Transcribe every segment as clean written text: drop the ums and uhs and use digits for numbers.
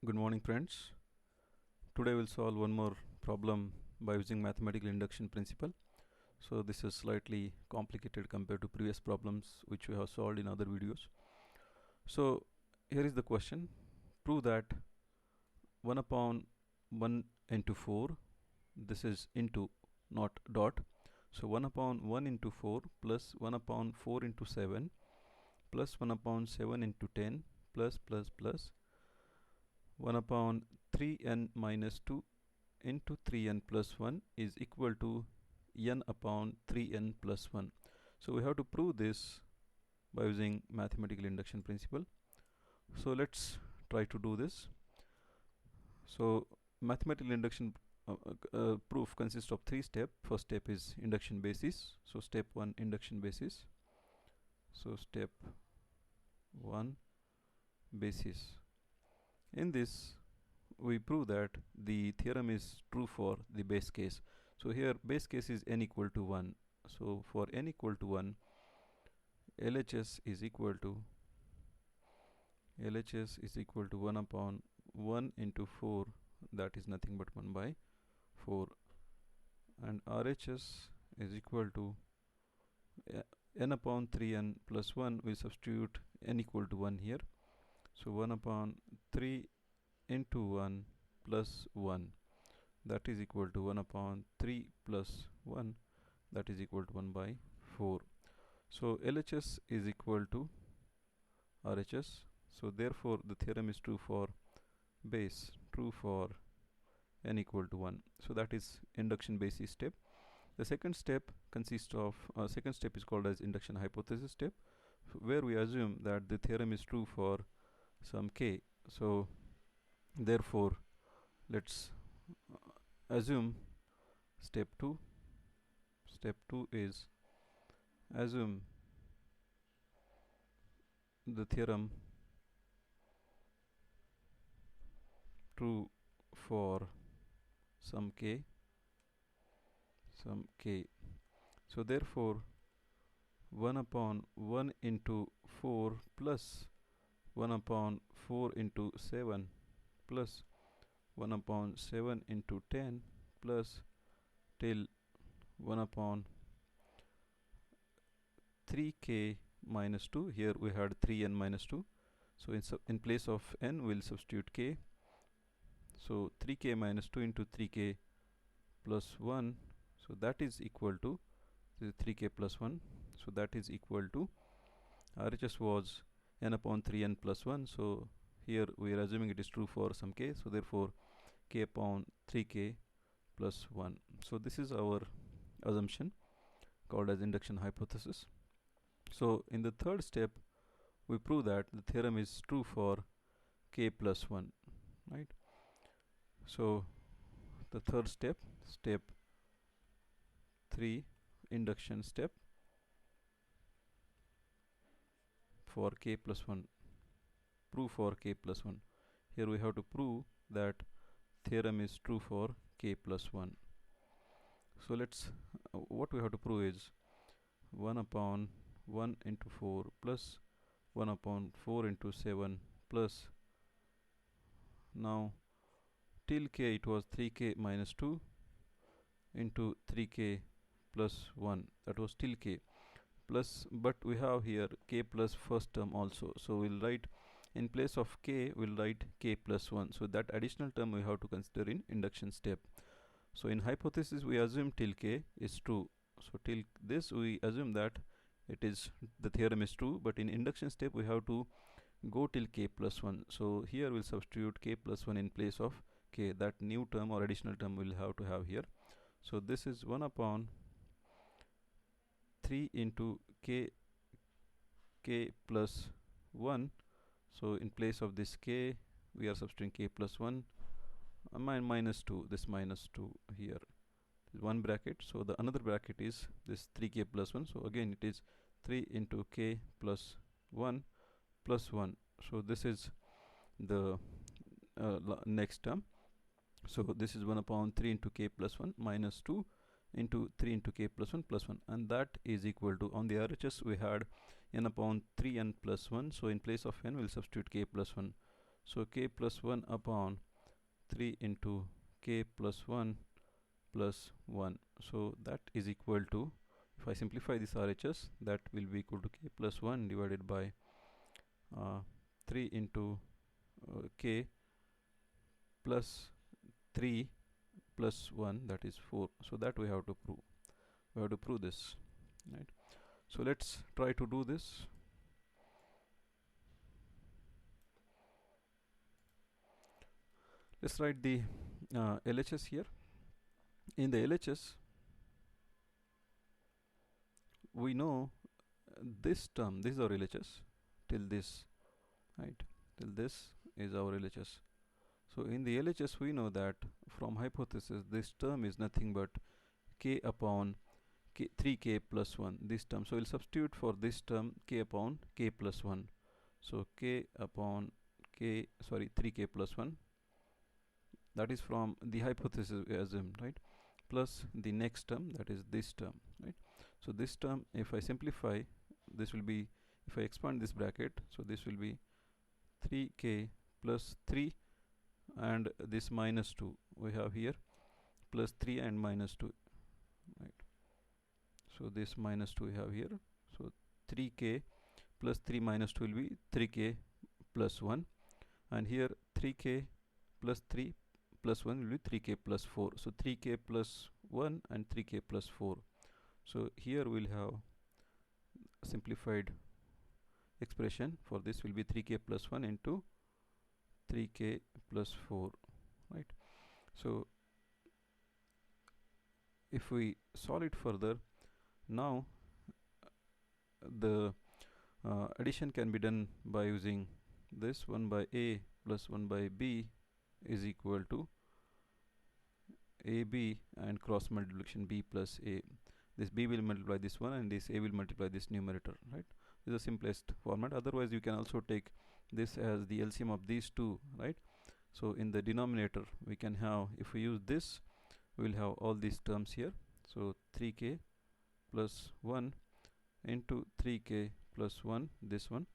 Good morning, friends. Today we'll solve one more problem by using mathematical induction principle. So this is slightly complicated compared to previous problems which we have solved in other videos. So here is the question. Prove that 1 upon 1 into 4, this is into, not dot. So 1 upon 1 into 4 plus 1 upon 4 into 7 plus 1 upon 7 into 10 plus 1 upon 3n minus 2 into 3n plus 1 is equal to n upon 3n plus 1. So we have to prove this by using mathematical induction principle. So let's try to do this. So mathematical induction proof consists of 3 steps. First step is induction basis. So step 1, induction basis. So step 1, basis. In this we prove that the theorem is true for the base case. So here base case is n equal to 1. So for n equal to 1, LHS is equal to 1 upon 1 into 4, that is nothing but 1 by 4, and RHS is equal to n upon 3n plus 1. We substitute n equal to 1 here. So 1 upon 3 into 1 plus 1, that is equal to 1 upon 3 plus 1, that is equal to 1 by 4. So LHS is equal to RHS. So therefore the theorem is true for base, true for n equal to 1. So that is induction basis step. The second step consists of second step is called as induction hypothesis step, where we assume that the theorem is true for some k. So therefore let's assume step 2. Step 2 is assume the theorem true for some k. So therefore 1 upon 1 into 4 plus 1 upon 4 into 7 plus 1 upon 7 into 10 plus till 1 upon 3k minus 2. Here we had 3n minus 2. So in place of n we'll substitute k. So 3k minus 2 into 3k plus 1. So that is equal to, this is 3k plus 1. So that is equal to, RHS was n upon 3n plus 1. So here we are assuming it is true for some k. So therefore k upon 3k plus 1. So this is our assumption called as induction hypothesis. So in the third step we prove that the theorem is true for k plus 1, right? So the third step, step 3, induction step for k plus 1, prove for k plus 1. Here we have to prove that theorem is true for k plus 1. So let's what we have to prove is 1 upon 1 into 4 plus 1 upon 4 into 7 plus, now till k it was 3k minus 2 into 3k plus 1, that was till k plus, but we have here k plus first term also. So we'll write, in place of k we'll write k plus 1. So that additional term we have to consider in induction step. So in hypothesis we assume till k is true. So till this we assume that it is, the theorem is true, but in induction step we have to go till k plus 1. So here we'll substitute k plus 1 in place of k, that new term or additional term we'll have to have here. So this is 1 upon 3 into k plus 1. So in place of this k we are substituting k plus 1 minus 2, this minus 2 here, one bracket. So the another bracket is this 3k plus 1. So again it is 3 into k plus 1 plus 1. So this is the next term. So this is 1 upon 3 into k plus 1 minus 2 into 3 into k plus 1 plus 1, and that is equal to, on the RHS we had n upon 3n plus 1. So in place of n we'll substitute k plus 1. So k plus 1 upon 3 into k plus 1 plus 1. So that is equal to, if I simplify this RHS, that will be equal to k plus 1 divided by 3 into k plus 3 plus 1, that is 4. So that we have to prove. We have to prove this, right? So let's try to do this. Let's write the LHS here. In the LHS, we know this term, this is our LHS till this, right? Till this is our LHS. So in the LHS, we know that from hypothesis, this term is nothing but k upon 3k plus 1, this term. So we'll substitute for this term k upon k plus 1. So k upon 3k plus 1, that is from the hypothesis we assumed, right? Plus the next term, that is this term, right? So this term, if I simplify, this will be, if I expand this bracket, so this will be 3k plus 3 and this minus 2 we have here, plus 3 and minus 2, right? So this minus 2 we have here. So 3k plus 3 minus 2 will be 3k plus 1, and here 3k plus 3 plus 1 will be 3k plus 4. So 3k plus 1 and 3k plus 4. So here we'll have simplified expression for this will be 3k plus 1 into 3k plus 4, right? So if we solve it further, now the addition can be done by using this 1 by a plus 1 by b is equal to ab and cross multiplication b plus a. This b will multiply this one and this a will multiply this numerator, right? This is the simplest format. Otherwise you can also take this as the LCM of these two, right? So in the denominator we can have, if we use this, we will have all these terms here. So 3k plus 1 into 3k plus 1, this one,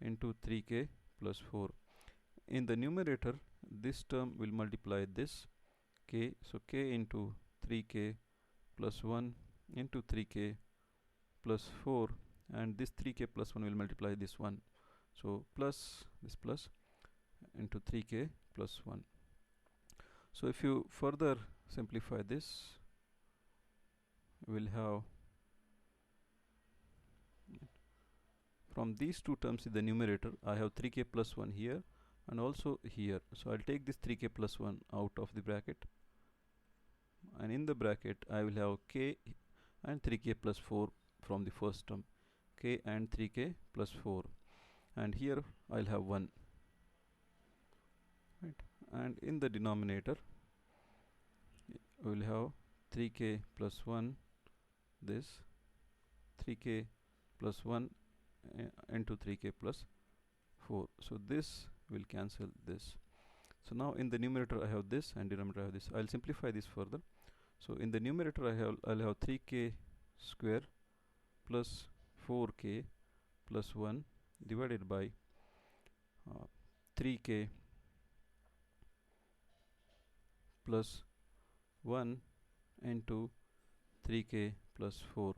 into 3k plus 4. In the numerator, this term will multiply this k, so k into 3k plus 1 into 3k plus 4, and this 3k plus 1 will multiply this 1, so plus this plus into 3k plus 1. So if you further simplify this, we'll have from these two terms in the numerator, I have 3k plus 1 here and also here. So I'll take this 3k plus 1 out of the bracket, and in the bracket I will have k and 3k plus 4 from the first term, k and 3k plus 4, and here I'll have 1, right? And in the denominator we will have 3k plus 1, this 3k plus 1 into 3k plus 4. So this will cancel this. So now in the numerator I have this and denominator I have this. I'll simplify this further. So in the numerator I'll have 3k square plus 4k plus 1 divided by 3k plus 1 into 3k plus 4.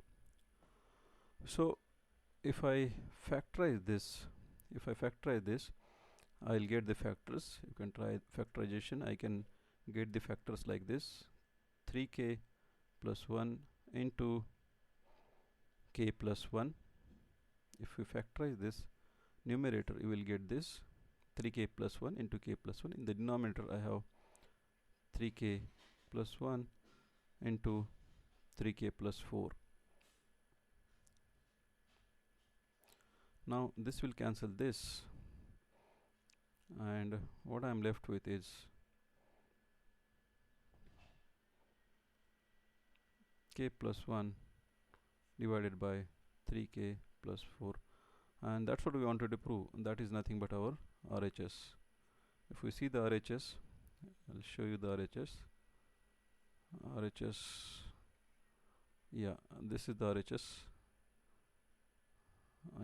So if I factorize this, I'll get the factors. You can try factorization. I can get the factors like this: 3k plus 1 into k plus 1. If we factorize this numerator, you will get this 3k plus 1 into k plus 1. In the denominator I have 3k plus 1 into 3k plus 4. Now this will cancel this, and what I am left with is k plus 1 divided by 3k plus 4, and that's what we wanted to prove. That is nothing but our RHS. If we see the RHS, I'll show you the RHS. Yeah, this is the RHS.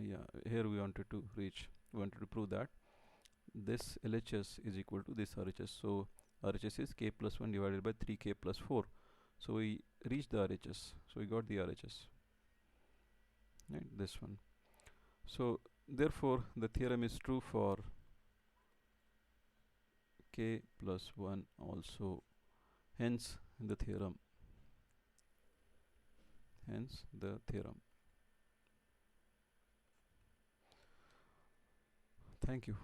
Yeah, here we wanted to prove that this LHS is equal to this RHS. So RHS is k plus 1 divided by 3k plus 4. So we reached the RHS. So we got the RHS. Right, this one. So therefore the theorem is true for k plus 1 also. Hence the theorem. Thank you.